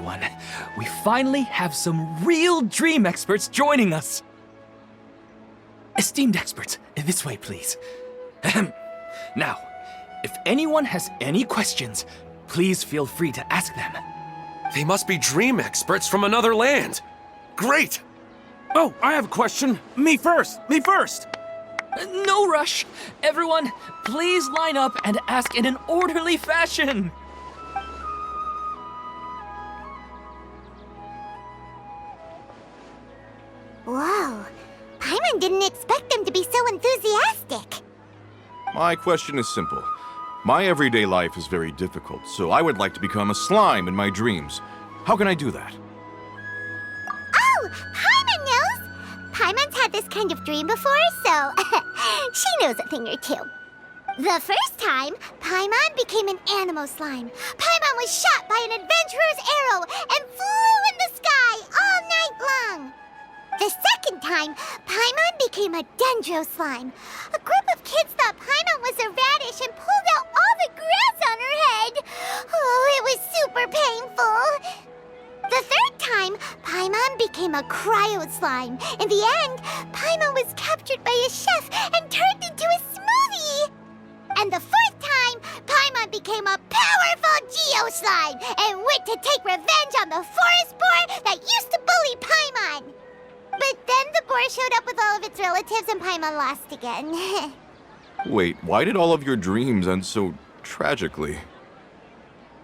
everyone. We finally have some real dream experts joining us. Esteemed experts, this way, please. Ahem. Now, if anyone has any questions, please feel free to ask them. They must be dream experts from another land. Great! Oh, I have a question. Me first! Me first! No rush. Everyone, please line up and ask in an orderly fashion. Whoa. Paimon didn't expect them to be so enthusiastic. My question is simple. My everyday life is very difficult, so I would like to become a slime in my dreams. How can I do that? Oh, Paimon knows! Paimon's had this kind of dream before, so she knows a thing or two. The first time, Paimon became an animal slime. Paimon was shot by an adventurer's arrow and flew in the sky all night long. The second time, Paimon became a dendro slime. A group of kids thought Paimon was a radish and pulled out all the grass on her head. Oh, it was super painful. The third time, Paimon became a cryo slime. In the end, Paimon was captured by a chef and turned into a smoothie. And the fourth time, Paimon became a powerful geo slime and went to take revenge on the forest boar that used to bully Paimon. But then the boar showed up with all of its relatives and Paimon lost again. Wait, why did all of your dreams end so tragically?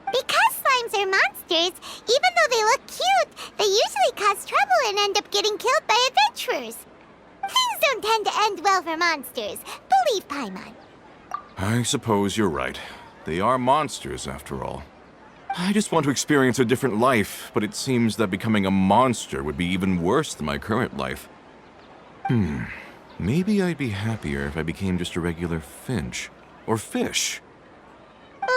Because slimes are monsters, even though they look cute, they usually cause trouble and end up getting killed by adventurers. Things don't tend to end well for monsters. Believe Paimon. I suppose you're right. They are monsters, after all. I just want to experience a different life, but it seems that becoming a monster would be even worse than my current life. Maybe I'd be happier if I became just a regular finch. Or fish.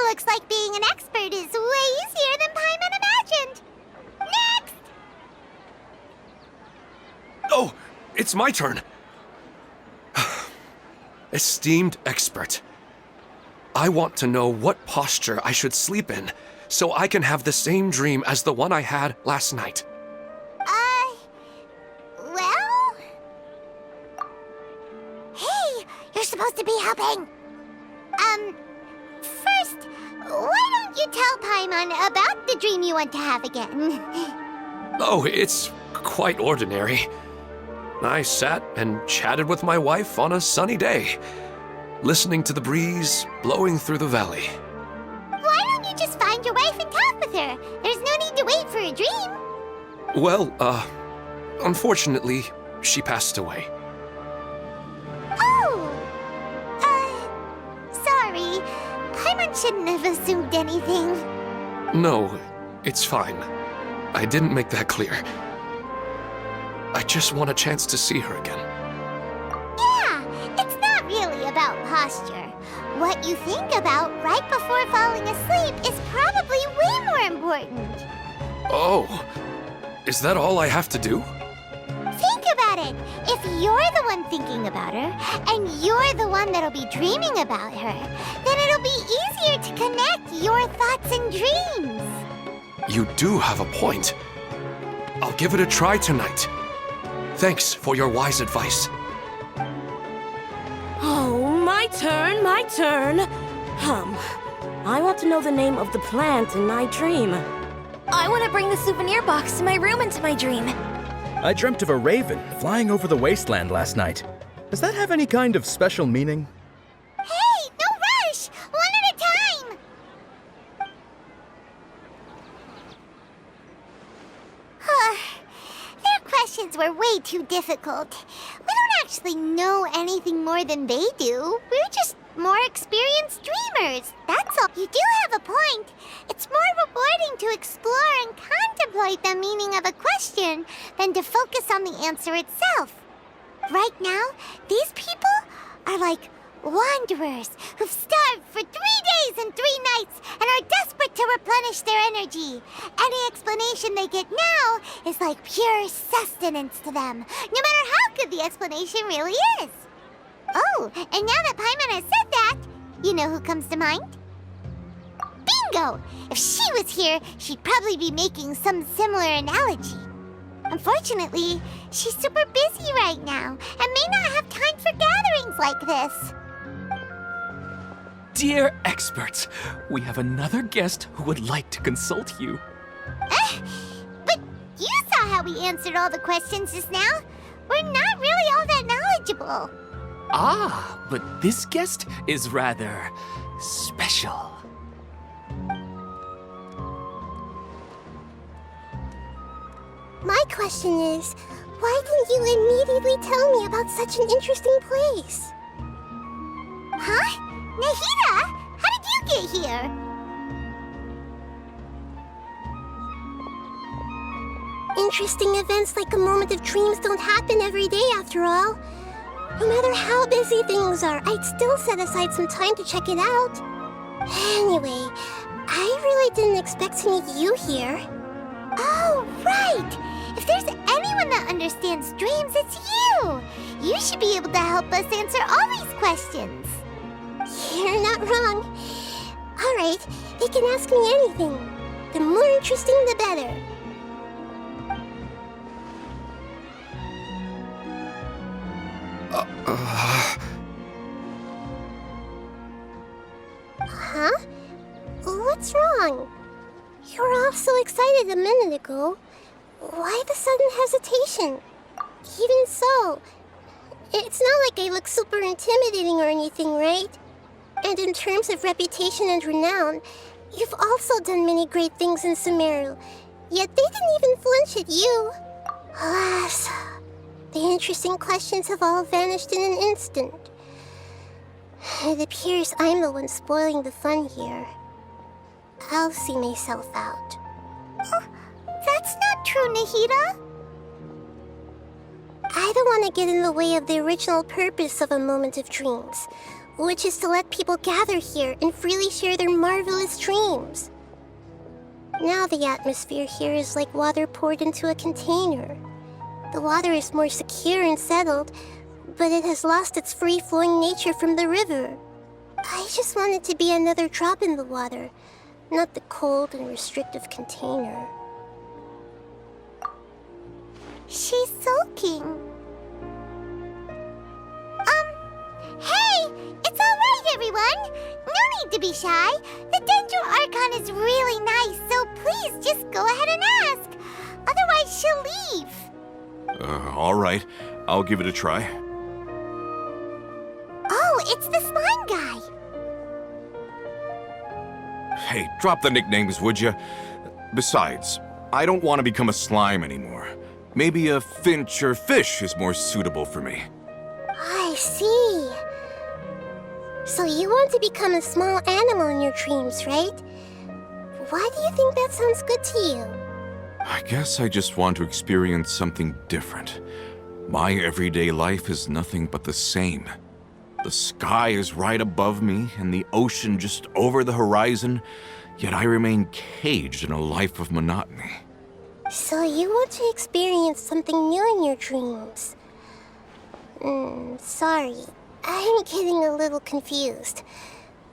Looks like being an expert is way easier than Paimon imagined. Next! Oh, it's my turn. Esteemed expert, I want to know what posture I should sleep in so I can have the same dream as the one I had last night. Well? Hey, you're supposed to be helping. First, why don't you tell Paimon about the dream you want to have again? Oh, it's quite ordinary. I sat and chatted with my wife on a sunny day, listening to the breeze blowing through the valley. Why don't you just find your wife and talk with her? There's no need to wait for a dream. Well, unfortunately, she passed away. Oh! Sorry. Paimon shouldn't have assumed anything. No, it's fine. I didn't make that clear. I just want a chance to see her again. Yeah, it's not really about posture. What you think about right before falling asleep is probably way more important. Oh, is that all I have to do? Think about it. If you're the one thinking about her, and you're the one that'll be dreaming about her, then it'll be easier to connect your thoughts and dreams. You do have a point. I'll give it a try tonight. Thanks for your wise advice. Oh, my turn, my turn. I want to know the name of the plant in my dream. I want to bring the souvenir box to my room into my dream. I dreamt of a raven flying over the wasteland last night. Does that have any kind of special meaning? Hey, no rush! One at a time! Their questions were way too difficult. We don't actually know anything more than they do. We're just more experienced dreamers. That's all. You do have a point. It's more rewarding to explore and contemplate the meaning of a question than to focus on the answer itself. Right now, these people are like wanderers who've starved for 3 days and 3 nights and are desperate to replenish their energy. Any explanation they get now is like pure sustenance to them, no matter how good the explanation really is. Oh, and now that Paimon has said that, you know who comes to mind? Bingo! If she was here, she'd probably be making some similar analogy. Unfortunately, she's super busy right now and may not have time for gatherings like this. Dear experts, we have another guest who would like to consult you. But you saw how we answered all the questions just now. We're not really all that knowledgeable. Ah, but this guest is rather special. My question is, why didn't you immediately tell me about such an interesting place? Huh? Nahida, how did you get here? Interesting events like a moment of dreams don't happen every day after all. No matter how busy things are, I'd still set aside some time to check it out. Anyway, I really didn't expect to meet you here. Oh, right! If there's anyone that understands dreams, it's you! You should be able to help us answer all these questions. You're not wrong. All right, they can ask me anything. The more interesting, the better. Huh? What's wrong? You were all so excited a minute ago. Why the sudden hesitation? Even so, it's not like I look super intimidating or anything, right? And in terms of reputation and renown, you've also done many great things in Sumeru, yet they didn't even flinch at you. Alas, the interesting questions have all vanished in an instant. It appears I'm the one spoiling the fun here. I'll see myself out. Oh, that's not true, Nahida. I don't want to get in the way of the original purpose of a moment of dreams, which is to let people gather here and freely share their marvelous dreams. Now the atmosphere here is like water poured into a container. The water is more secure and settled, but it has lost its free-flowing nature from the river. I just want it to be another drop in the water, not the cold and restrictive container. She's sulking. Hey! It's alright, everyone! No need to be shy. The Dendro Archon is really nice, so please just go ahead and ask. Otherwise, she'll leave. All right. I'll give it a try. Oh, it's the slime guy. Hey, drop the nicknames, would you? Besides, I don't want to become a slime anymore. Maybe a finch or fish is more suitable for me. I see. So you want to become a small animal in your dreams, right? Why do you think that sounds good to you? I guess I just want to experience something different. My everyday life is nothing but the same. The sky is right above me and the ocean just over the horizon, yet I remain caged in a life of monotony. So you want to experience something new in your dreams? Sorry. I'm getting a little confused.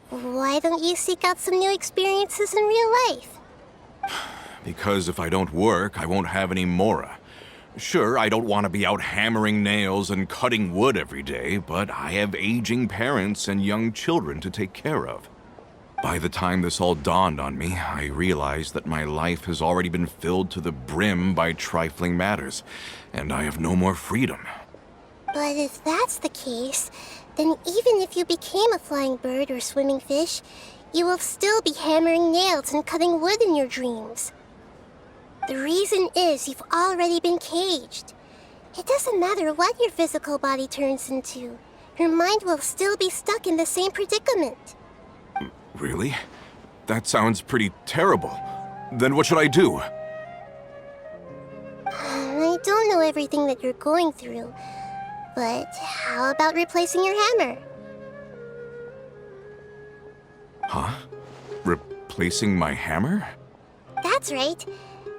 Why don't you seek out some new experiences in real life? Because if I don't work, I won't have any mora. Sure, I don't want to be out hammering nails and cutting wood every day, but I have aging parents and young children to take care of. By the time this all dawned on me, I realized that my life has already been filled to the brim by trifling matters, and I have no more freedom. But if that's the case, then even if you became a flying bird or swimming fish, you will still be hammering nails and cutting wood in your dreams. The reason is you've already been caged. It doesn't matter what your physical body turns into. Your mind will still be stuck in the same predicament. Really? That sounds pretty terrible. Then what should I do? I don't know everything that you're going through, but how about replacing your hammer? Huh? Replacing my hammer? That's right.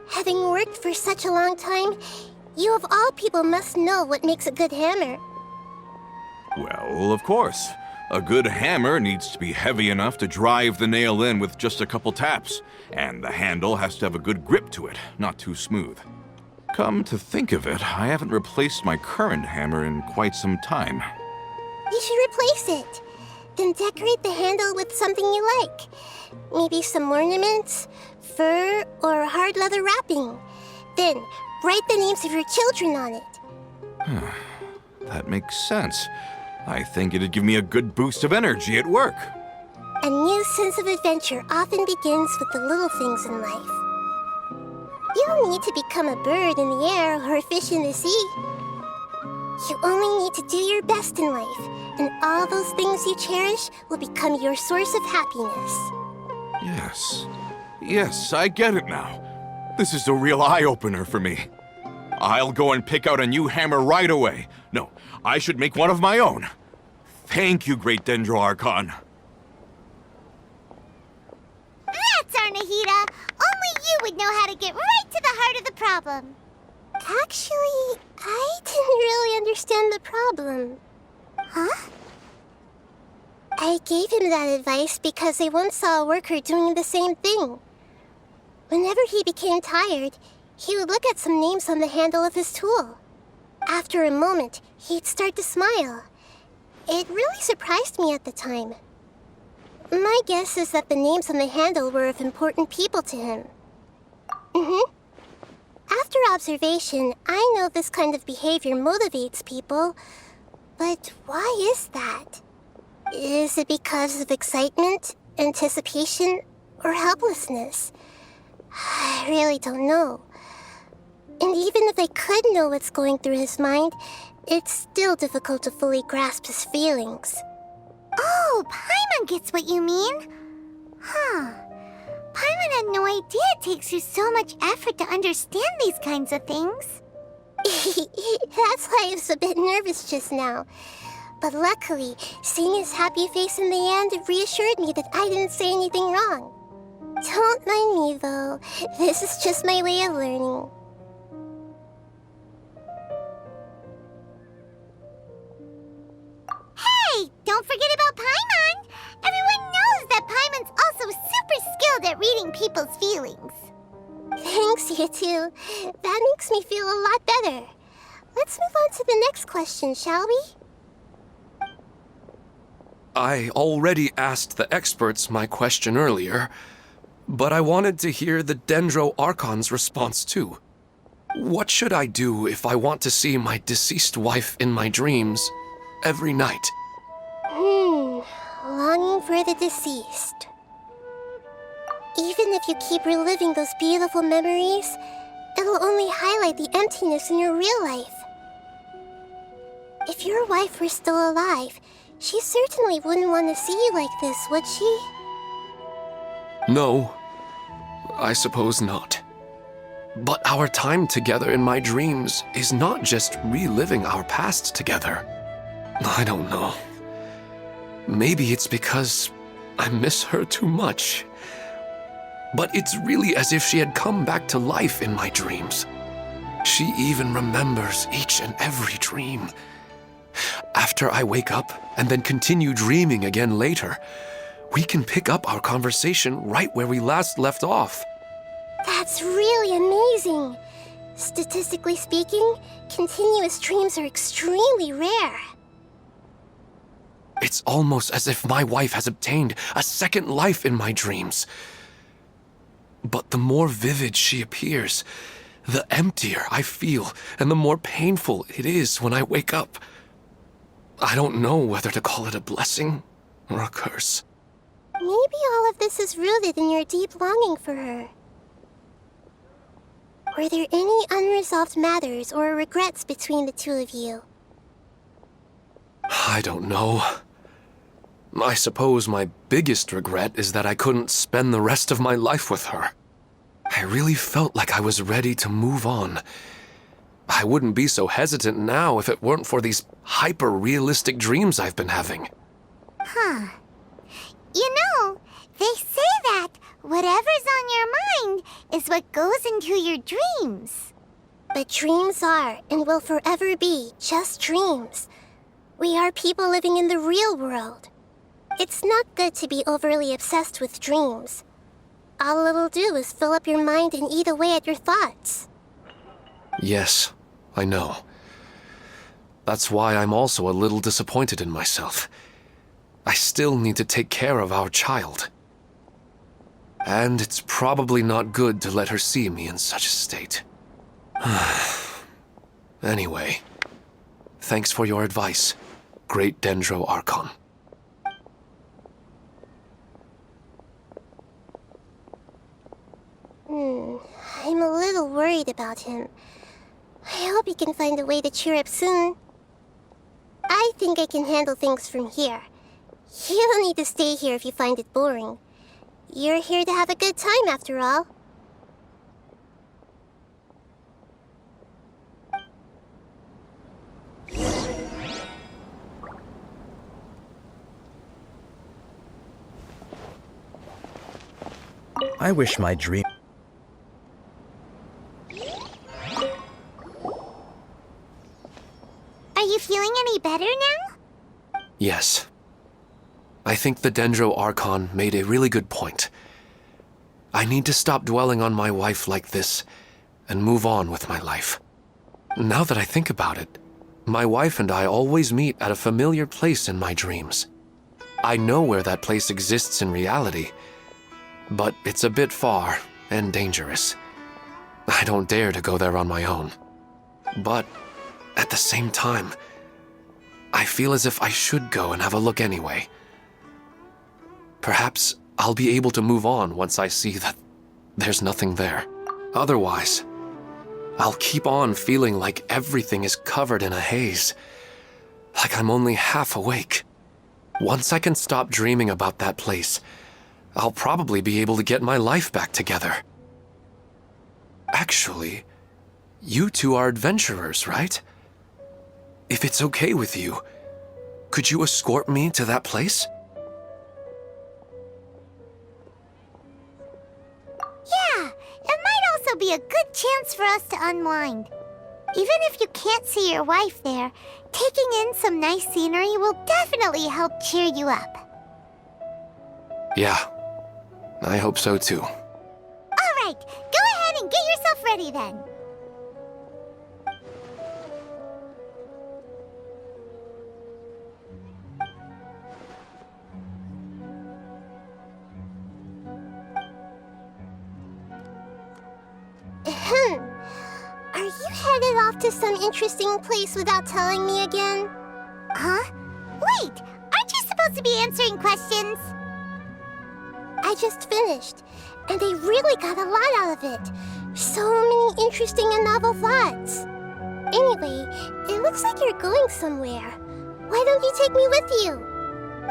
Having worked for such a long time, you of all people must know what makes a good hammer. Well, of course. A good hammer needs to be heavy enough to drive the nail in with just a couple taps, and the handle has to have a good grip to it, not too smooth. Come to think of it, I haven't replaced my current hammer in quite some time. You should replace it. Then decorate the handle with something you like. Maybe some ornaments, fur, or hard leather wrapping. Then write the names of your children on it. That makes sense. I think it'd give me a good boost of energy at work. A new sense of adventure often begins with the little things in life. You don't need to become a bird in the air or a fish in the sea. You only need to do your best in life, and all those things you cherish will become your source of happiness. Yes, I get it now. This is a real eye-opener for me. I'll go and pick out a new hammer right away. No, I should make one of my own. Thank you, Great Dendro-Archon. That's Arnahita! Only you would know how to get right to the heart of the problem. Actually, I didn't really understand the problem. Huh? I gave him that advice because I once saw a worker doing the same thing. Whenever he became tired, he would look at some names on the handle of his tool. After a moment, he'd start to smile. It really surprised me at the time. My guess is that the names on the handle were of important people to him. After observation, I know this kind of behavior motivates people. But why is that? Is it because of excitement, anticipation, or helplessness? I really don't know. And even if I could know what's going through his mind, it's still difficult to fully grasp his feelings. Oh, Paimon gets what you mean. Huh. Paimon had no idea it takes you so much effort to understand these kinds of things. That's why I was a bit nervous just now. But luckily, seeing his happy face in the end reassured me that I didn't say anything wrong. Don't mind me, though. This is just my way of learning. Hey, don't forget about Paimon! Everyone knows that Paimon's also super skilled at reading people's feelings. Thanks, you two. That makes me feel a lot better. Let's move on to the next question, shall we? I already asked the experts my question earlier, but I wanted to hear the Dendro-Archon's response too. What should I do if I want to see my deceased wife in my dreams every night? Longing for the deceased. Even if you keep reliving those beautiful memories, it'll only highlight the emptiness in your real life. If your wife were still alive, she certainly wouldn't want to see you like this, would she? No, I suppose not. But our time together in my dreams is not just reliving our past together. I don't know. Maybe it's because I miss her too much. But it's really as if she had come back to life in my dreams. She even remembers each and every dream. After I wake up and then continue dreaming again later, we can pick up our conversation right where we last left off. That's really amazing. Statistically speaking, continuous dreams are extremely rare. It's almost as if my wife has obtained a second life in my dreams. But the more vivid she appears, the emptier I feel and the more painful it is when I wake up. I don't know whether to call it a blessing or a curse. Maybe all of this is rooted in your deep longing for her. Were there any unresolved matters or regrets between the two of you? I don't know. I suppose my biggest regret is that I couldn't spend the rest of my life with her. I really felt like I was ready to move on. I wouldn't be so hesitant now if it weren't for these hyper-realistic dreams I've been having. Huh. You know, they say that whatever's on your mind is what goes into your dreams. But dreams are and will forever be just dreams. We are people living in the real world, It's not good to be overly obsessed with dreams. All it'll do is fill up your mind and eat away at your thoughts. Yes, I know. That's why I'm also a little disappointed in myself. I still need to take care of our child. And it's probably not good to let her see me in such a state. Anyway, thanks for your advice, Great Dendro Archon. I'm a little worried about him. I hope he can find a way to cheer up soon. I think I can handle things from here. You don't need to stay here if you find it boring. You're here to have a good time, after all. I wish my dream... Are you feeling any better now? Yes. I think the Dendro Archon made a really good point. I need to stop dwelling on my wife like this and move on with my life. Now that I think about it, my wife and I always meet at a familiar place in my dreams. I know where that place exists in reality, but it's a bit far and dangerous. I don't dare to go there on my own. But at the same time, I feel as if I should go and have a look anyway. Perhaps I'll be able to move on once I see that there's nothing there. Otherwise, I'll keep on feeling like everything is covered in a haze, like I'm only half awake. Once I can stop dreaming about that place, I'll probably be able to get my life back together. Actually, you two are adventurers, right? If it's okay with you, could you escort me to that place? Yeah, it might also be a good chance for us to unwind. Even if you can't see your wife there, taking in some nice scenery will definitely help cheer you up. Yeah, I hope so too. All right, go ahead and get yourself ready then. Are you headed off to some interesting place without telling me again? Huh? Wait, aren't you supposed to be answering questions? I just finished, and I really got a lot out of it. So many interesting and novel thoughts. Anyway, it looks like you're going somewhere. Why don't you take me with you?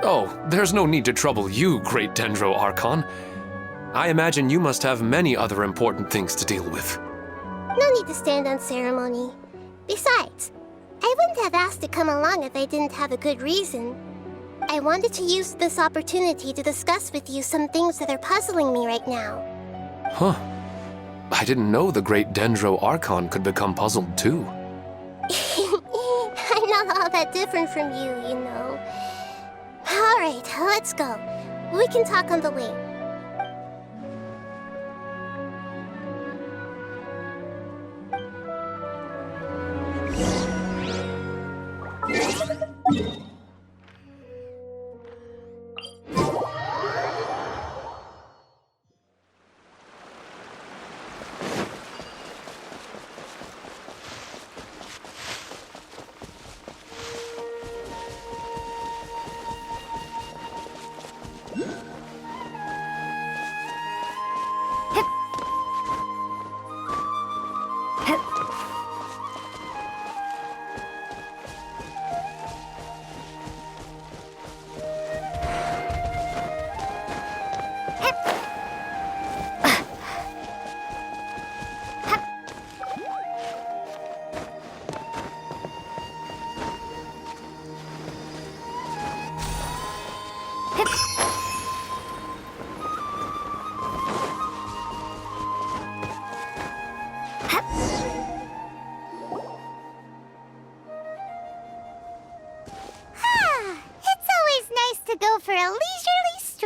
Oh, there's no need to trouble you, Great Dendro Archon. I imagine you must have many other important things to deal with. No need to stand on ceremony. Besides, I wouldn't have asked to come along if I didn't have a good reason. I wanted to use this opportunity to discuss with you some things that are puzzling me right now. Huh. I didn't know the Great Dendro Archon could become puzzled too. I'm not all that different from you, you know. Alright, let's go. We can talk on the way.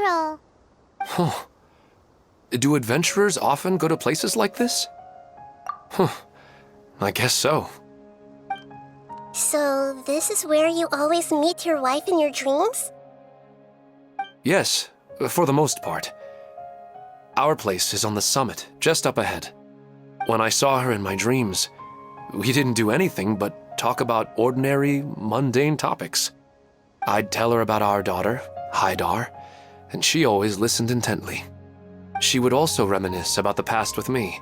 natural. Huh. Do adventurers often go to places like this? Huh. I guess so. So, this is where you always meet your wife in your dreams? Yes, for the most part. Our place is on the summit, just up ahead. When I saw her in my dreams, we didn't do anything but talk about ordinary, mundane topics. I'd tell her about our daughter, Haidar, and she always listened intently. She would also reminisce about the past with me,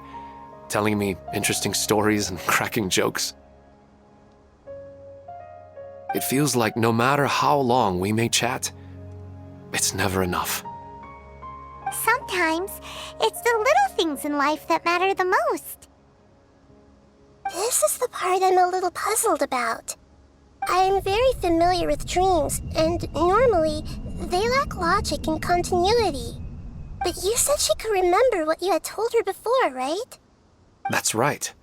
telling me interesting stories and cracking jokes. It feels like no matter how long we may chat, it's never enough. Sometimes, it's the little things in life that matter the most. This is the part I'm a little puzzled about. I'm very familiar with dreams, and normally, they lack logic and continuity. But you said she could remember what you had told her before, right? That's right.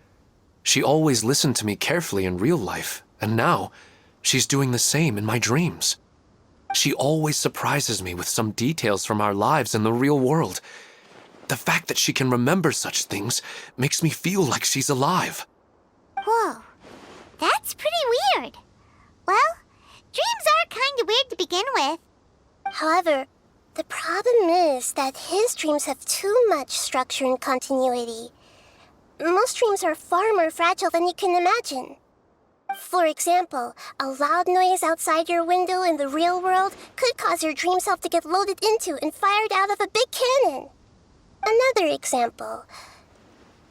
She always listened to me carefully in real life, and now, she's doing the same in my dreams. She always surprises me with some details from our lives in the real world. The fact that she can remember such things makes me feel like she's alive. Whoa, that's pretty weird. Well, dreams are kind of weird to begin with. However, the problem is that his dreams have too much structure and continuity. Most dreams are far more fragile than you can imagine. For example, a loud noise outside your window in the real world could cause your dream self to get loaded into and fired out of a big cannon. Another example.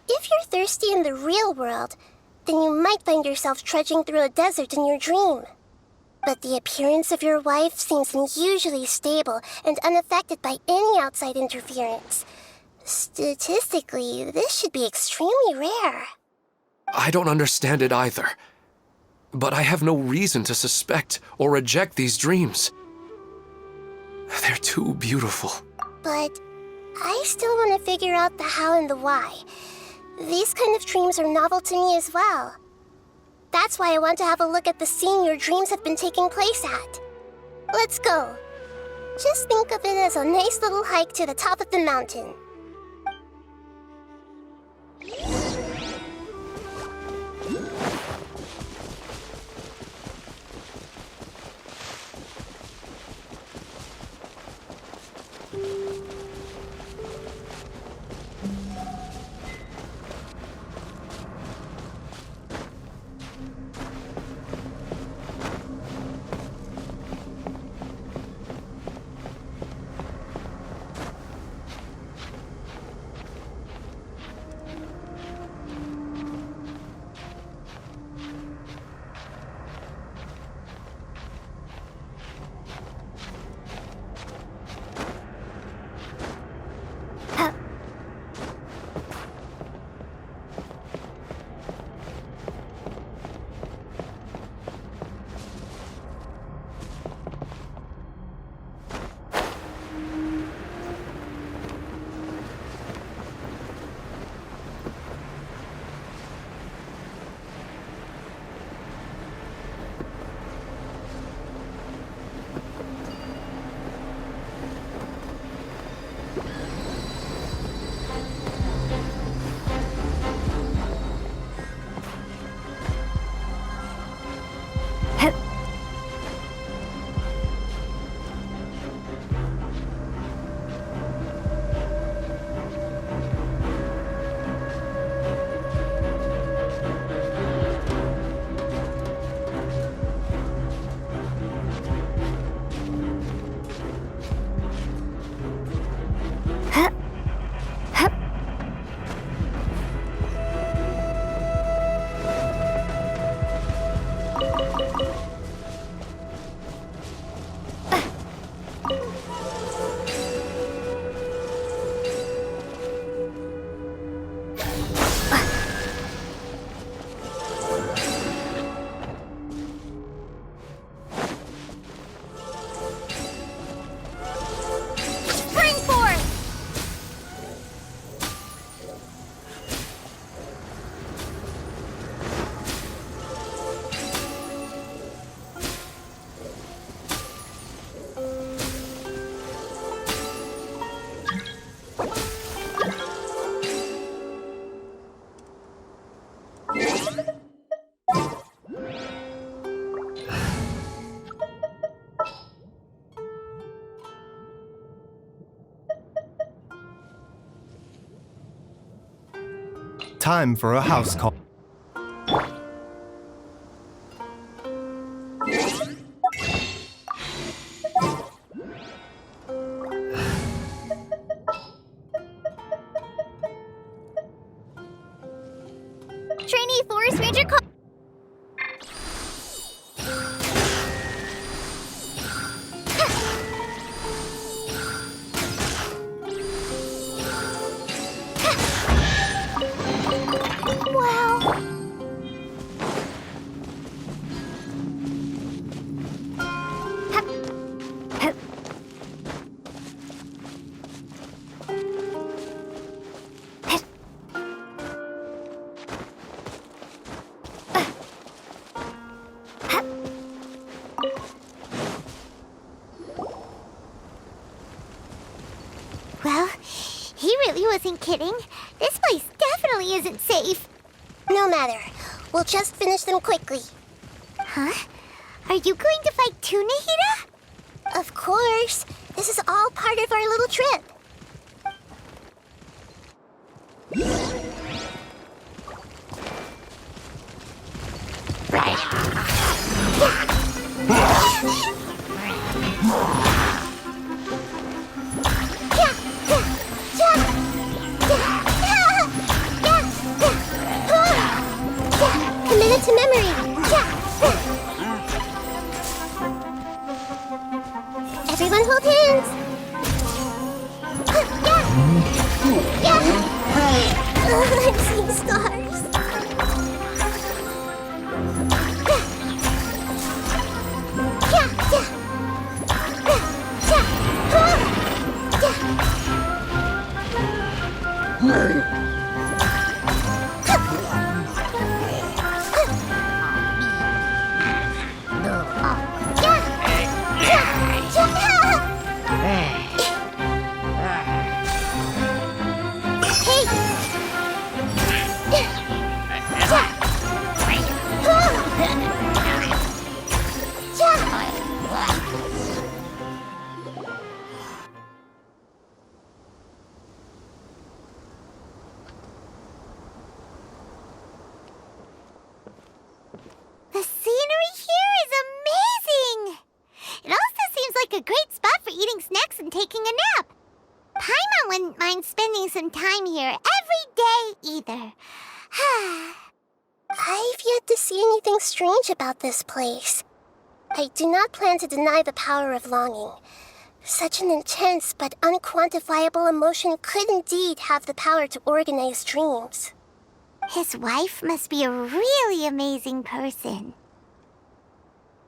If you're thirsty in the real world, then you might find yourself trudging through a desert in your dream. But the appearance of your wife seems unusually stable and unaffected by any outside interference. Statistically, this should be extremely rare. I don't understand it either. But I have no reason to suspect or reject these dreams. They're too beautiful. But I still want to figure out the how and the why. These kind of dreams are novel to me as well. That's why I want to have a look at the scene your dreams have been taking place at. Let's go. Just think of it as a nice little hike to the top of the mountain. Time for a house call. Trainee Forest Ranger call. Wow. Well, he really wasn't kidding. This place definitely isn't safe. No matter. We'll just finish them quickly. Huh? Are you going to fight too, Nahida? Of course. This is all part of our little trip. Committed to memory. Everyone hold hands. I'm seeing stars. The scenery here is amazing! It also seems like a great spot for eating snacks and taking a nap. Paimon wouldn't mind spending some time here every day either. I've yet to see anything strange about this place. I do not plan to deny the power of longing. Such an intense but unquantifiable emotion could indeed have the power to organize dreams. His wife must be a really amazing person.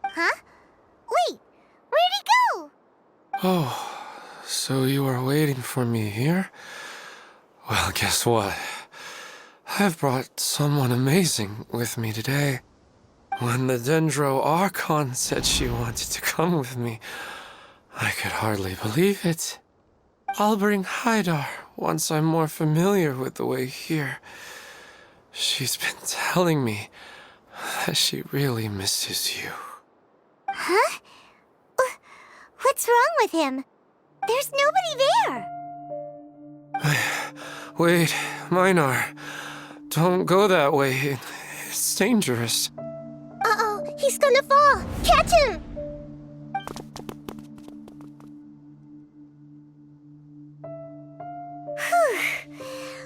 Huh? Wait, where'd he go? Oh, so you are waiting for me here? Well, guess what? I've brought someone amazing with me today. When the Dendro Archon said she wanted to come with me, I could hardly believe it. I'll bring Haidar once I'm more familiar with the way here. She's been telling me that she really misses you. Huh? What's wrong with him? There's nobody there. Wait, Minar. Don't go that way. It's dangerous. Uh-oh, he's gonna fall! Catch him!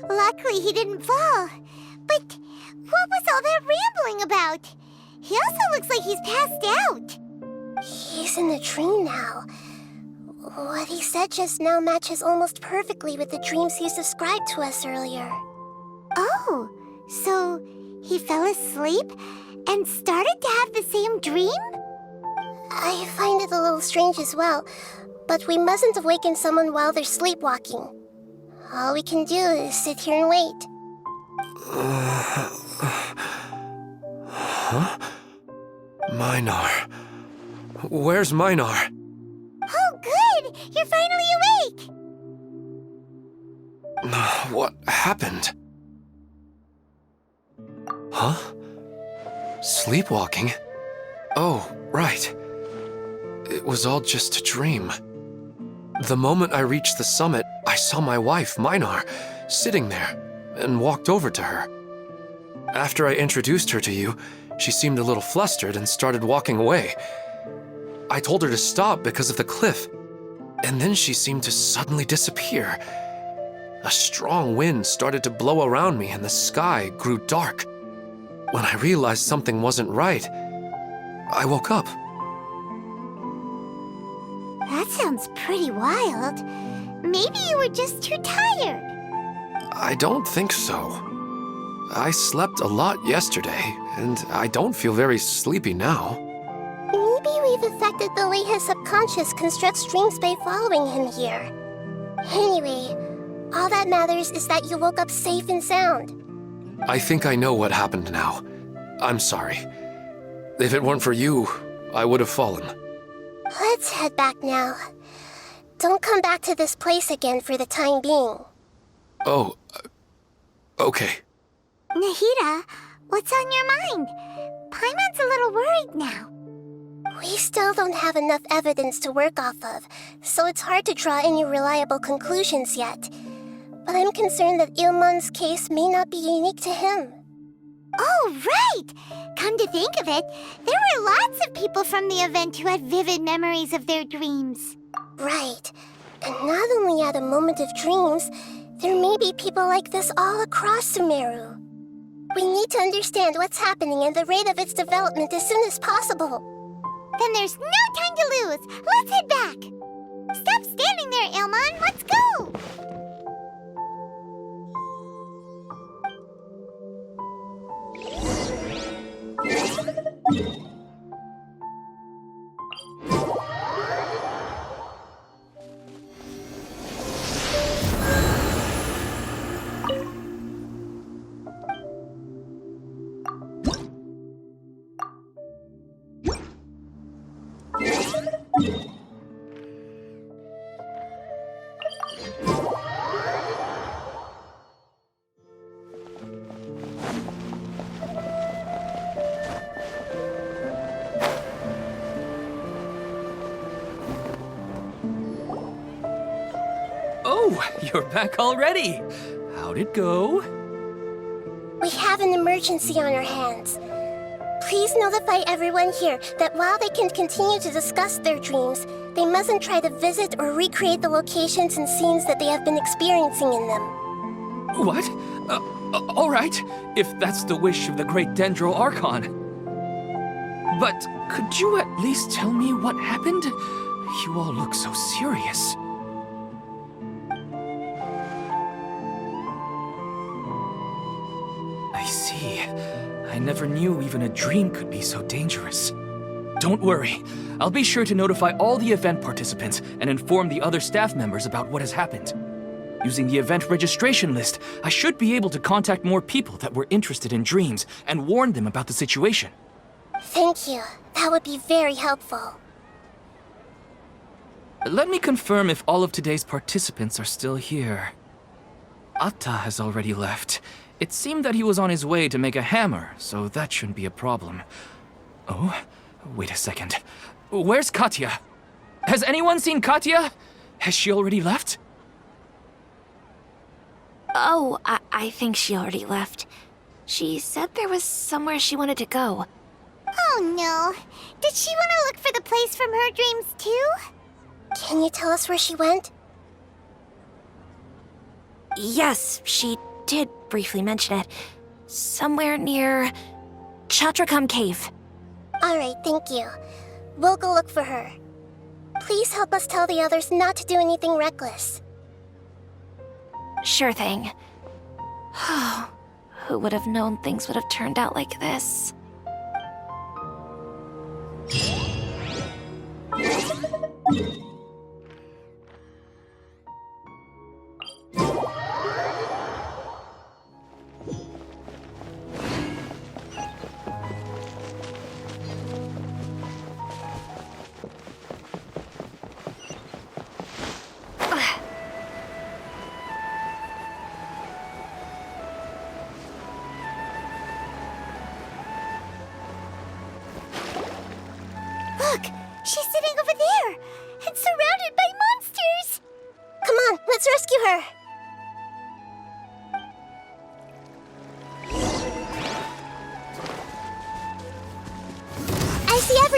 Luckily he didn't fall. But what was all that rambling about? He also looks like he's passed out. He's in a dream now. What he said just now matches almost perfectly with the dreams he's described to us earlier. Oh, so he fell asleep and started to have the same dream? I find it a little strange as well, but we mustn't awaken someone while they're sleepwalking. All we can do is sit here and wait. Huh? Minar. Where's Minar? Oh, good! You're finally awake! What happened? Huh? Sleepwalking? Oh, right. It was all just a dream. The moment I reached the summit, I saw my wife, Minar, sitting there, and walked over to her. After I introduced her to you, she seemed a little flustered and started walking away. I told her to stop because of the cliff, and then she seemed to suddenly disappear. A strong wind started to blow around me and the sky grew dark. When I realized something wasn't right, I woke up. That sounds pretty wild. Maybe you were just too tired. I don't think so. I slept a lot yesterday, and I don't feel very sleepy now. Maybe we've affected the way his subconscious constructs dreams by following him here. Anyway, all that matters is that you woke up safe and sound. I think I know what happened now. I'm sorry. If it weren't for you, I would have fallen. Let's head back now. Don't come back to this place again for the time being. Oh, okay. Nahida, what's on your mind? Paimon's a little worried now. We still don't have enough evidence to work off of, so it's hard to draw any reliable conclusions yet. But I'm concerned that Ilmon's case may not be unique to him. Oh, right! Come to think of it, there were lots of people from the event who had vivid memories of their dreams. Right. And not only at a moment of dreams, there may be people like this all across Sumeru. We need to understand what's happening and the rate of its development as soon as possible. Then there's no time to lose. Let's head back. Stop standing there, Ilmon. Let's go. Oh, you're back already. How'd it go? We have an emergency on our hands. Please notify everyone here that while they can continue to discuss their dreams, they mustn't try to visit or recreate the locations and scenes that they have been experiencing in them. What? All right, if that's the wish of the great Dendro Archon. But could you at least tell me what happened? You all look so serious. I see. I never knew even a dream could be so dangerous. Don't worry. I'll be sure to notify all the event participants and inform the other staff members about what has happened. Using the event registration list, I should be able to contact more people that were interested in dreams and warn them about the situation. Thank you. That would be very helpful. Let me confirm if all of today's participants are still here. Atta has already left. It seemed that he was on his way to make a hammer, so that shouldn't be a problem. Oh, wait a second. Where's Katya? Has anyone seen Katya? Has she already left? Oh, I think she already left. She said there was somewhere she wanted to go. Oh no. Did she want to look for the place from her dreams too? Can you tell us where she went? Yes, she did briefly mention it. Somewhere near Chatrakam Cave. Alright, thank you. We'll go look for her. Please help us tell the others not to do anything reckless. Sure thing. Who would have known things would have turned out like this? Look, she's sitting over there and surrounded by monsters. Come on, let's rescue her!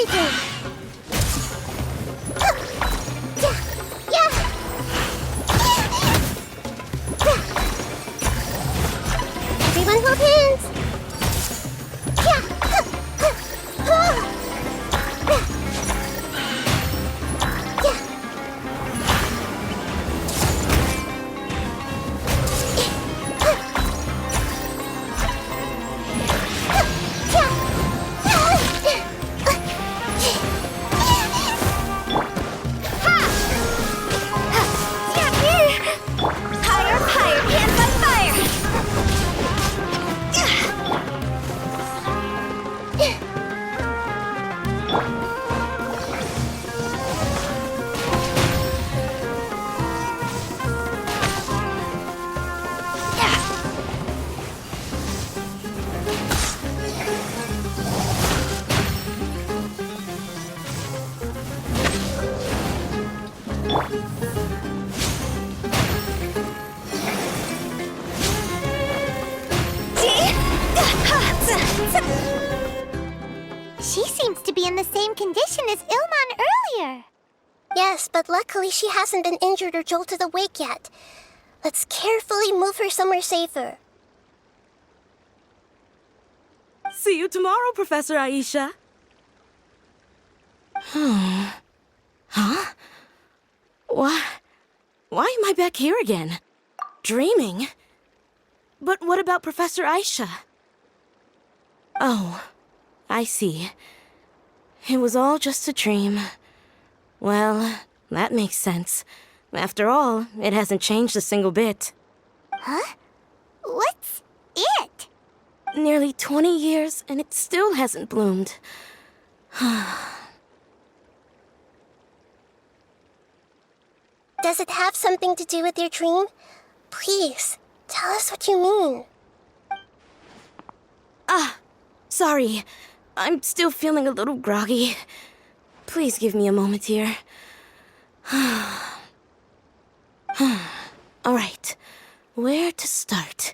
everything. Everyone hold hands. She seems to be in the same condition as Ilman earlier. Yes, but luckily she hasn't been injured or jolted awake yet. Let's carefully move her somewhere safer. See you tomorrow, Professor Aisha. Huh? Why am I back here again? Dreaming? But what about Professor Aisha? Oh, I see. It was all just a dream. Well, that makes sense. After all, it hasn't changed a single bit. Huh? What's it? Nearly 20 years, and it still hasn't bloomed. Does it have something to do with your dream? Please, tell us what you mean. Sorry. I'm still feeling a little groggy. Please give me a moment here. Alright, where to start?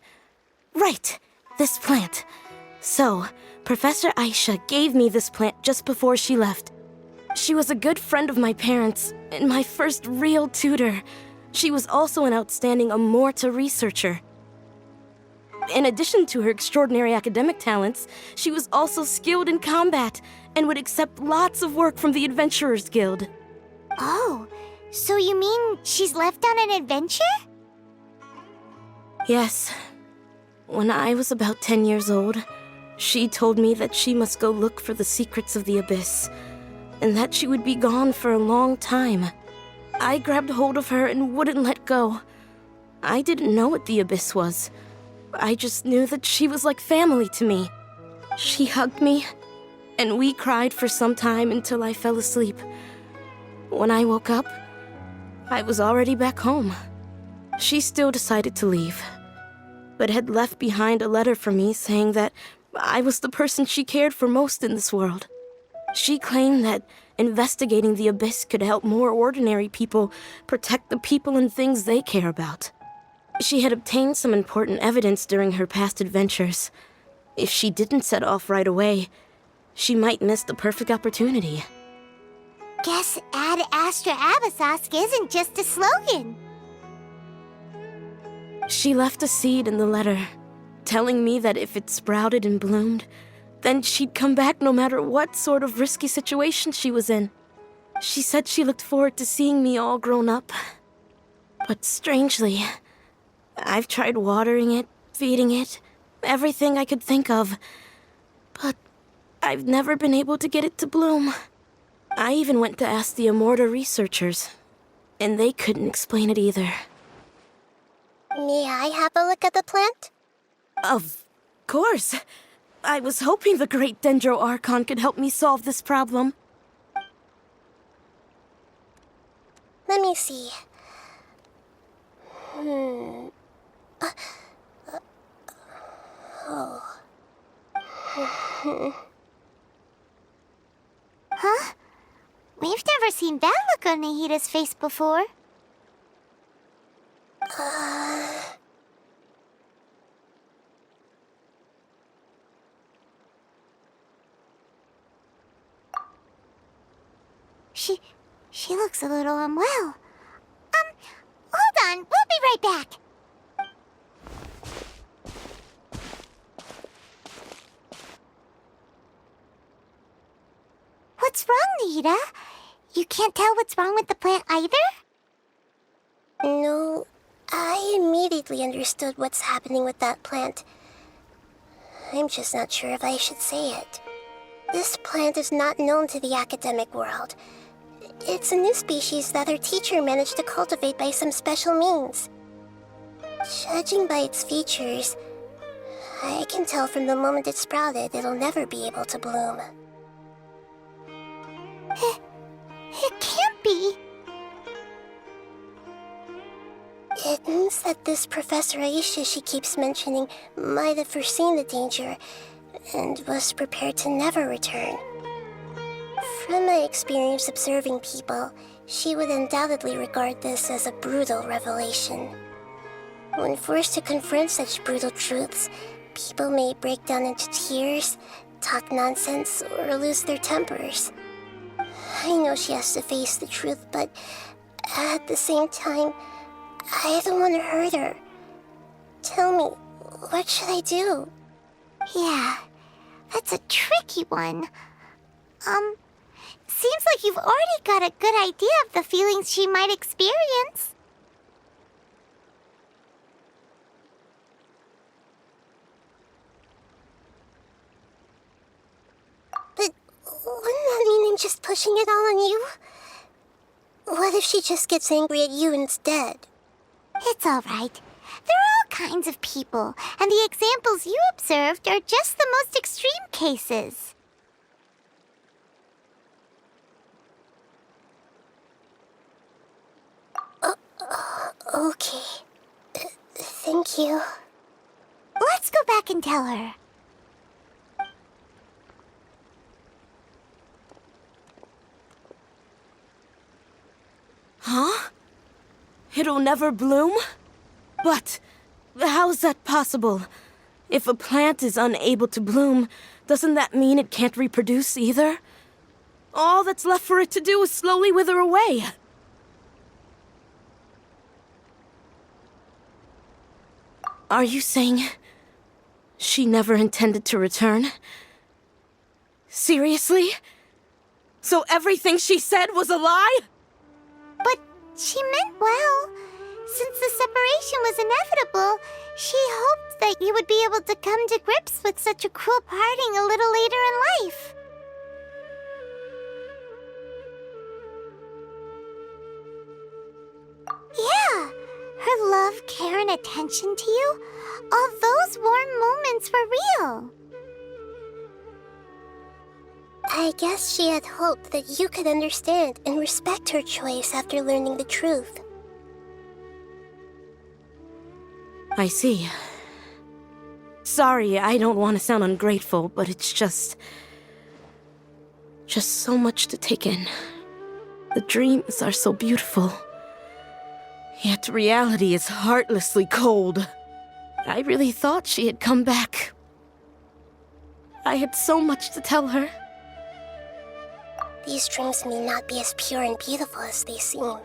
Right, this plant. So, Professor Aisha gave me this plant just before she left. She was a good friend of my parents, and my first real tutor. She was also an outstanding Amorta researcher. In addition to her extraordinary academic talents, she was also skilled in combat and would accept lots of work from the Adventurers Guild. Oh, so you mean she's left on an adventure? Yes. When I was about 10 years old, she told me that she must go look for the secrets of the Abyss, and that she would be gone for a long time. I grabbed hold of her and wouldn't let go. I didn't know what the Abyss was. I just knew that she was like family to me. She hugged me, and we cried for some time until I fell asleep. When I woke up, I was already back home. She still decided to leave, but had left behind a letter for me saying that I was the person she cared for most in this world. She claimed that investigating the Abyss could help more ordinary people protect the people and things they care about. She had obtained some important evidence during her past adventures. If she didn't set off right away, she might miss the perfect opportunity. Guess Ad Astra Abyssosque isn't just a slogan. She left a seed in the letter, telling me that if it sprouted and bloomed, then she'd come back no matter what sort of risky situation she was in. She said she looked forward to seeing me all grown up. But strangely, I've tried watering it, feeding it, everything I could think of. But I've never been able to get it to bloom. I even went to ask the Amorta researchers, and they couldn't explain it either. May I have a look at the plant? Of course. I was hoping the great Dendro Archon could help me solve this problem. Let me see. Huh? We've never seen that look on Nahida's face before. She looks a little unwell. Hold on, we'll be right back. What's wrong, Nita? You can't tell what's wrong with the plant either? No, I immediately understood what's happening with that plant. I'm just not sure if I should say it. This plant is not known to the academic world. It's a new species that our teacher managed to cultivate by some special means. Judging by its features, I can tell from the moment it sprouted it'll never be able to bloom. It can't be. It means that this Professor Aisha she keeps mentioning might have foreseen the danger and was prepared to never return. From my experience observing people, she would undoubtedly regard this as a brutal revelation. When forced to confront such brutal truths, people may break down into tears, talk nonsense, or lose their tempers. I know she has to face the truth, but at the same time, I don't want to hurt her. Tell me, what should I do? Yeah, that's a tricky one. Seems like you've already got a good idea of the feelings she might experience. But wouldn't that mean I'm just pushing it all on you? What if she just gets angry at you instead? It's all right. There are all kinds of people, and the examples you observed are just the most extreme cases. Okay. Thank you. Let's go back and tell her. Huh? It'll never bloom? But how's that possible? If a plant is unable to bloom, doesn't that mean it can't reproduce either? All that's left for it to do is slowly wither away. Are you saying she never intended to return? Seriously? So everything she said was a lie? But she meant well. Since the separation was inevitable, she hoped that you would be able to come to grips with such a cruel parting a little later in life. Yeah, her love, care, and attention to you, all those warm moments were real. I guess she had hoped that you could understand and respect her choice after learning the truth. I see. Sorry, I don't want to sound ungrateful, but it's just so much to take in. The dreams are so beautiful. Yet reality is heartlessly cold. I really thought she had come back. I had so much to tell her. These dreams may not be as pure and beautiful as they seem.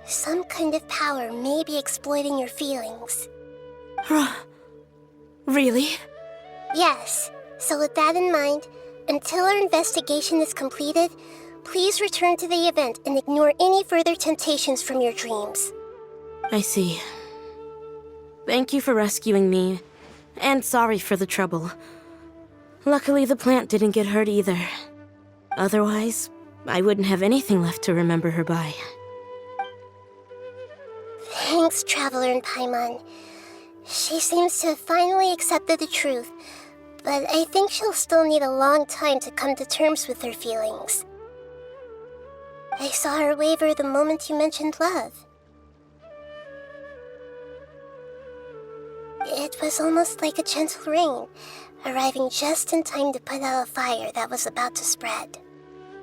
Some kind of power may be exploiting your feelings. Really? Yes. So with that in mind, until our investigation is completed, please return to the event and ignore any further temptations from your dreams. I see. Thank you for rescuing me, and sorry for the trouble. Luckily, the plant didn't get hurt either. Otherwise, I wouldn't have anything left to remember her by. Thanks, Traveler and Paimon. She seems to have finally accepted the truth, but I think she'll still need a long time to come to terms with her feelings. I saw her waver the moment you mentioned love. It was almost like a gentle rain, arriving just in time to put out a fire that was about to spread.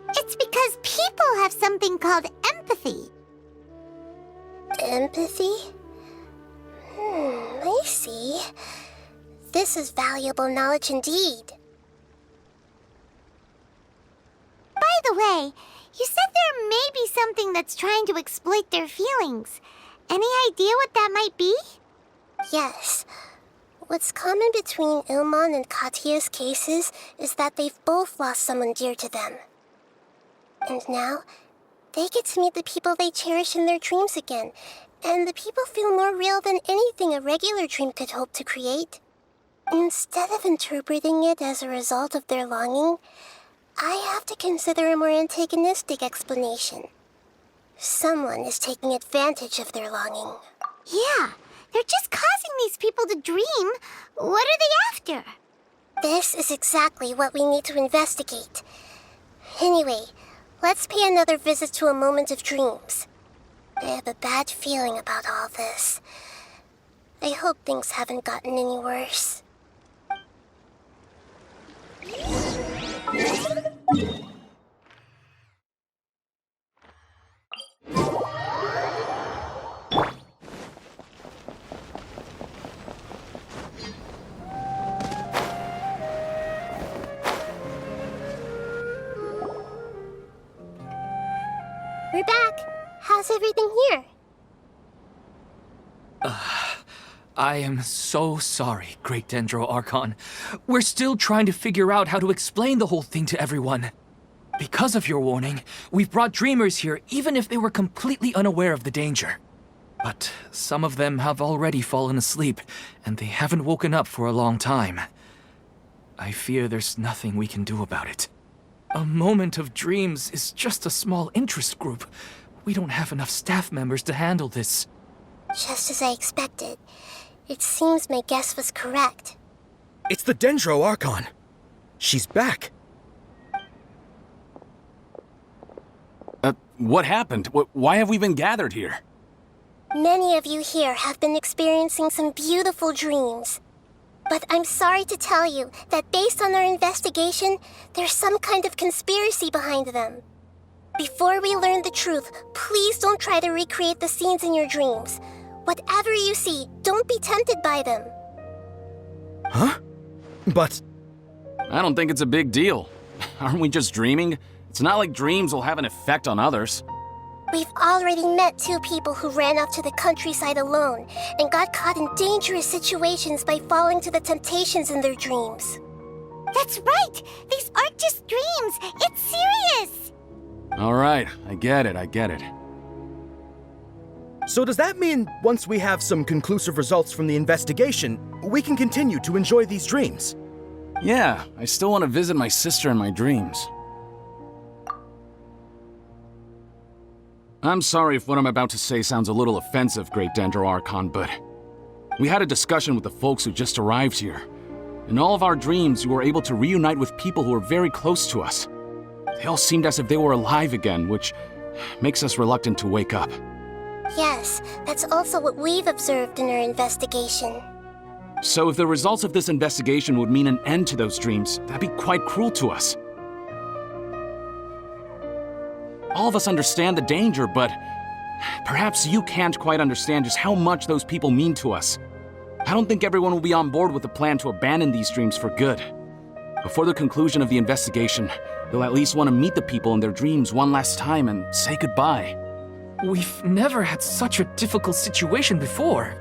It's because people have something called empathy. Empathy? I see. This is valuable knowledge indeed. By the way, you said there may be something that's trying to exploit their feelings. Any idea what that might be? Yes. What's common between Ilmon and Katya's cases is that they've both lost someone dear to them. And now, they get to meet the people they cherish in their dreams again, and the people feel more real than anything a regular dream could hope to create. Instead of interpreting it as a result of their longing, I have to consider a more antagonistic explanation. Someone is taking advantage of their longing. Yeah, they're just causing these people to dream. What are they after? This is exactly what we need to investigate. Anyway, let's pay another visit to a moment of dreams. I have a bad feeling about all this. I hope things haven't gotten any worse. We're back. How's everything here? I am so sorry, Great Dendro Archon. We're still trying to figure out how to explain the whole thing to everyone. Because of your warning, we've brought dreamers here even if they were completely unaware of the danger. But some of them have already fallen asleep, and they haven't woken up for a long time. I fear there's nothing we can do about it. A moment of dreams is just a small interest group. We don't have enough staff members to handle this. Just as I expected. It seems my guess was correct. It's the Dendro Archon. She's back. What happened? Why have we been gathered here? Many of you here have been experiencing some beautiful dreams. But I'm sorry to tell you that based on our investigation, there's some kind of conspiracy behind them. Before we learn the truth, please don't try to recreate the scenes in your dreams. Whatever you see, don't be tempted by them. Huh? But... I don't think it's a big deal. Aren't we just dreaming? It's not like dreams will have an effect on others. We've already met 2 people who ran off to the countryside alone and got caught in dangerous situations by falling to the temptations in their dreams. That's right! These aren't just dreams! It's serious! All right, I get it. so does that mean once we have some conclusive results from the investigation, we can continue to enjoy these dreams? Yeah, I still want to visit my sister in my dreams. I'm sorry if what I'm about to say sounds a little offensive, Great Dendro Archon, but we had a discussion with the folks who just arrived here. In all of our dreams, we were able to reunite with people who were very close to us. They all seemed as if they were alive again, which makes us reluctant to wake up. Yes, that's also what we've observed in our investigation. So if the results of this investigation would mean an end to those dreams, that'd be quite cruel to us. All of us understand the danger, but perhaps you can't quite understand just how much those people mean to us. I don't think everyone will be on board with the plan to abandon these dreams for good. Before the conclusion of the investigation, they'll at least want to meet the people in their dreams one last time and say goodbye. We've never had such a difficult situation before.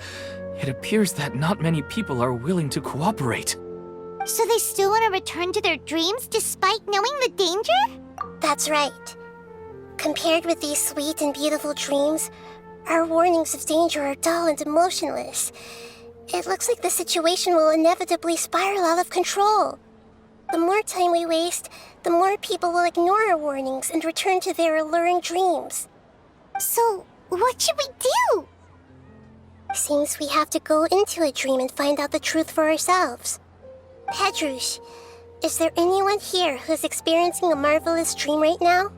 It appears that not many people are willing to cooperate. So they still want to return to their dreams despite knowing the danger? That's right. Compared with these sweet and beautiful dreams, our warnings of danger are dull and emotionless. It looks like the situation will inevitably spiral out of control. The more time we waste, the more people will ignore our warnings and return to their alluring dreams. So, what should we do? Seems we have to go into a dream and find out the truth for ourselves. Pedrush, is there anyone here who's experiencing a marvelous dream right now?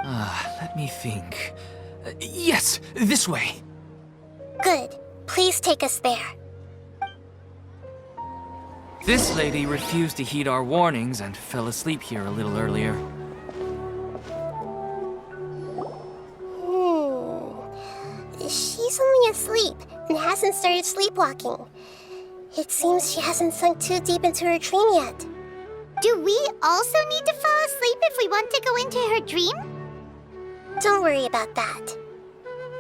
Let me think. Yes, this way. Good. Please take us there. This lady refused to heed our warnings and fell asleep here a little earlier. She's only asleep and hasn't started sleepwalking. It seems she hasn't sunk too deep into her dream yet. Do we also need to fall asleep if we want to go into her dream? Don't worry about that.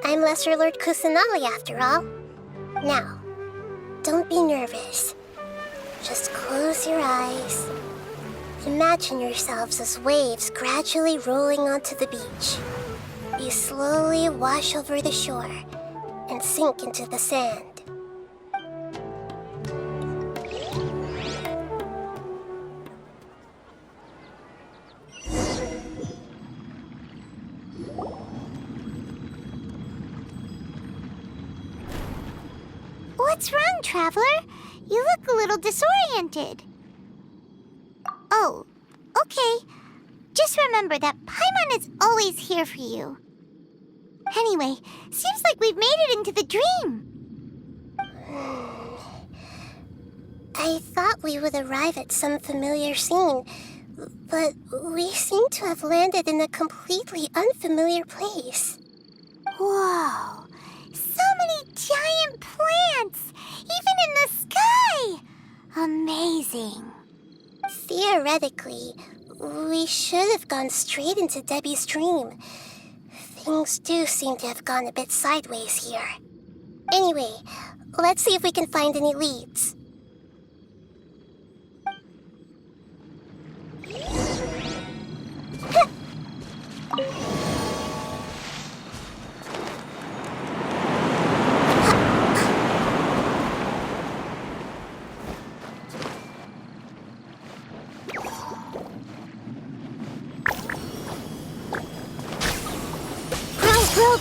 I'm Lesser Lord Kusanali after all. Now, don't be nervous. Just close your eyes. Imagine yourselves as waves gradually rolling onto the beach. You slowly wash over the shore and sink into the sand. What's wrong, Traveler? You look a little disoriented. Oh, okay. Just remember that Paimon is always here for you. Anyway, seems like we've made it into the dream. I thought we would arrive at some familiar scene, but we seem to have landed in a completely unfamiliar place. Whoa, so many giant plants, even in the sky! Amazing. Theoretically, we should have gone straight into Debbie's dream. Things do seem to have gone a bit sideways here. Anyway, let's see if we can find any leads.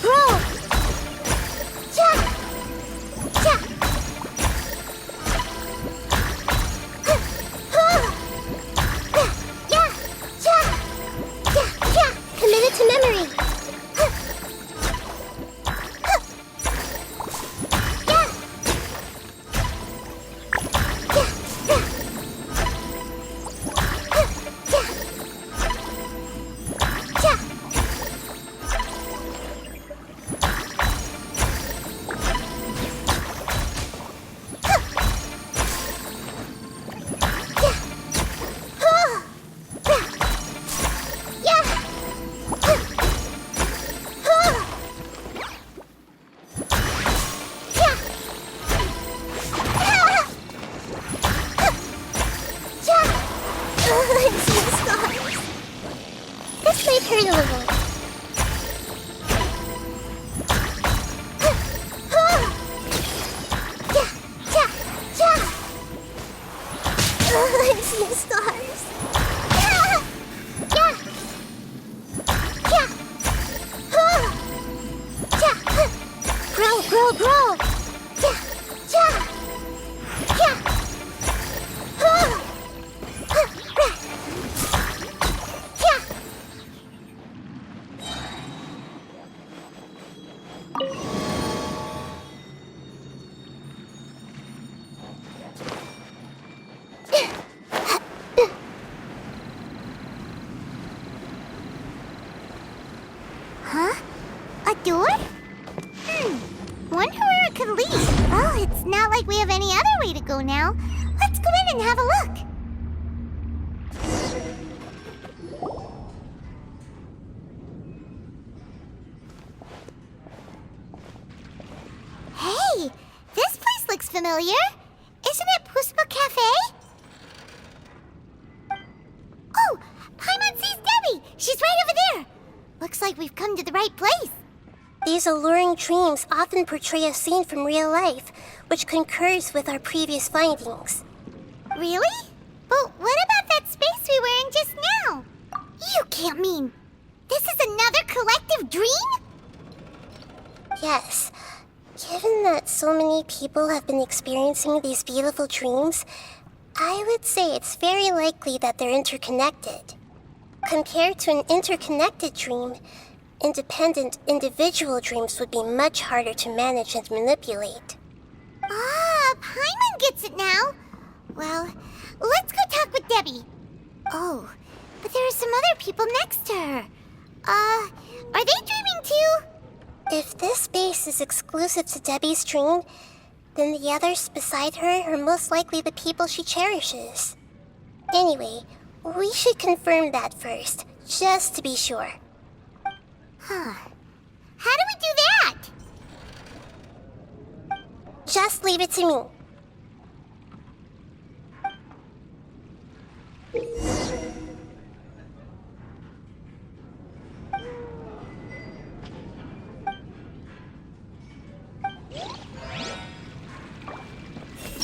Grow! Yeah! Yeah! Yeah! Committed to memory! This might hurt a little. I'm seeing stars. Grow. Huh? A door? Wonder where it could lead. Well, it's not like we have any other way to go now. Let's go in and have a look. Hey, this place looks familiar. Isn't it Puspa Cafe? Oh, Paimon sees Debbie. She's right over there. Looks like we've come to the right place. These alluring dreams often portray a scene from real life, which concurs with our previous findings. Really? But what about that space we were in just now? You can't mean this is another collective dream? Yes. Given that so many people have been experiencing these beautiful dreams, I would say it's very likely that they're interconnected. Compared to an interconnected dream, independent individual dreams would be much harder to manage and manipulate. Ah, Paimon gets it now. Well, let's go talk with Debbie. Oh, but there are some other people next to her. Are they dreaming too? If this space is exclusive to Debbie's dream, then the others beside her are most likely the people she cherishes. Anyway, We should confirm that first, just to be sure. Huh. How do we do that? Just leave it to me.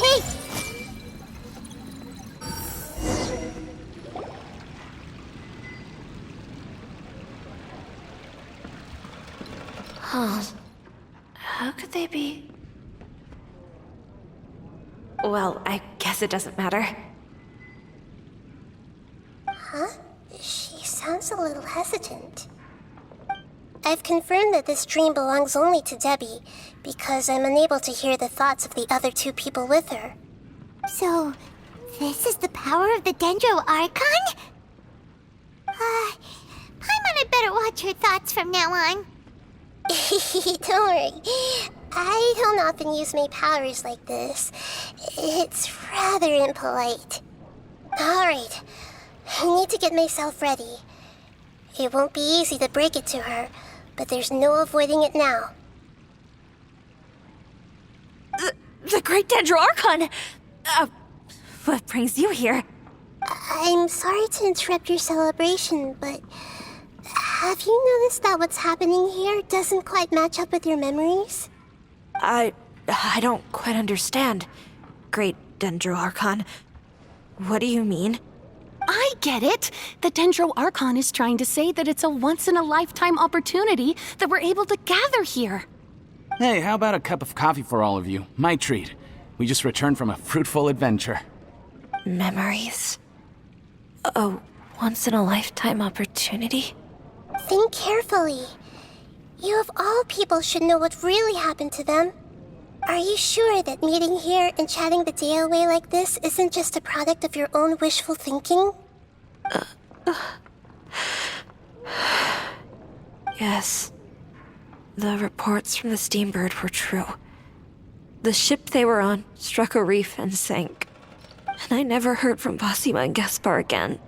Hey! Huh. How could they be? Well, I guess it doesn't matter. Huh? She sounds a little hesitant. I've confirmed that this dream belongs only to Debbie, because I'm unable to hear the thoughts of the other two people with her. So, this is the power of the Dendro Archon? Paimon had better watch her thoughts from now on. Don't worry. I don't often use my powers like this. It's rather impolite. Alright, I need to get myself ready. It won't be easy to break it to her, but there's no avoiding it now. The Great Dendro Archon! What brings you here? I'm sorry to interrupt your celebration, but have you noticed that what's happening here doesn't quite match up with your memories? I don't quite understand. Great Dendro Archon. What do you mean? I get it! The Dendro Archon is trying to say that it's a once-in-a-lifetime opportunity that we're able to gather here. Hey, how about a cup of coffee for all of you? My treat. We just returned from a fruitful adventure. Memories. A once-in-a-lifetime opportunity? Think carefully. You of all people should know what really happened to them. Are you sure that meeting here and chatting the day away like this isn't just a product of your own wishful thinking? Yes. The reports from the Steambird were true. The ship they were on struck a reef and sank. And I never heard from Basima and Gaspar again.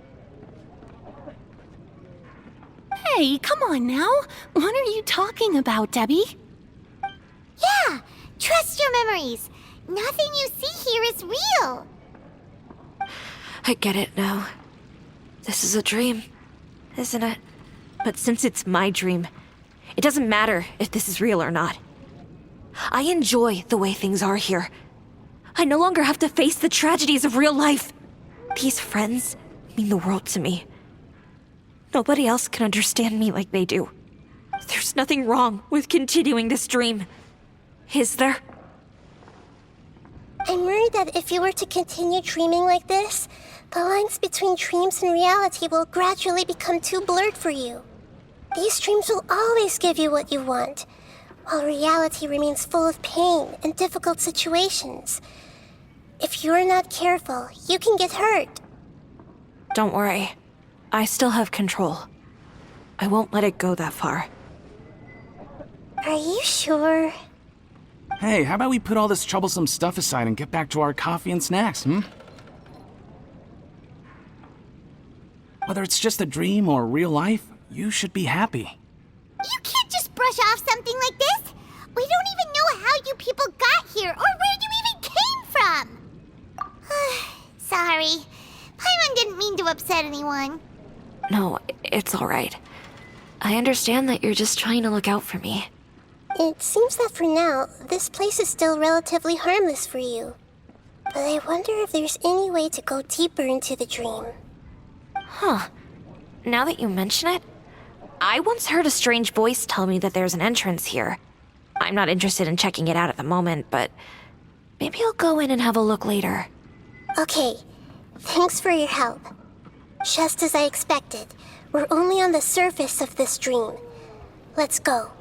Hey, come on now! What are you talking about, Debbie? Yeah, trust your memories. Nothing you see here is real. I get it now. This is a dream, isn't it? But since it's my dream, it doesn't matter if this is real or not. I enjoy the way things are here. I no longer have to face the tragedies of real life. These friends mean the world to me. Nobody else can understand me like they do. There's nothing wrong with continuing this dream. Is there? I'm worried that if you were to continue dreaming like this, the lines between dreams and reality will gradually become too blurred for you. These dreams will always give you what you want, while reality remains full of pain and difficult situations. If you're not careful, you can get hurt. Don't worry. I still have control. I won't let it go that far. Are you sure? Hey, how about we put all this troublesome stuff aside and get back to our coffee and snacks, Whether it's just a dream or real life, you should be happy. You can't just brush off something like this. We don't even know how you people got here or where you even came from. Sorry. Paimon didn't mean to upset anyone. No, it's all right. I understand that you're just trying to look out for me. It seems that for now, this place is still relatively harmless for you. But I wonder if there's any way to go deeper into the dream. Huh. Now that you mention it, I once heard a strange voice tell me that there's an entrance here. I'm not interested in checking it out at the moment, but maybe I'll go in and have a look later. Okay, thanks for your help. Just as I expected, we're only on the surface of this dream. Let's go.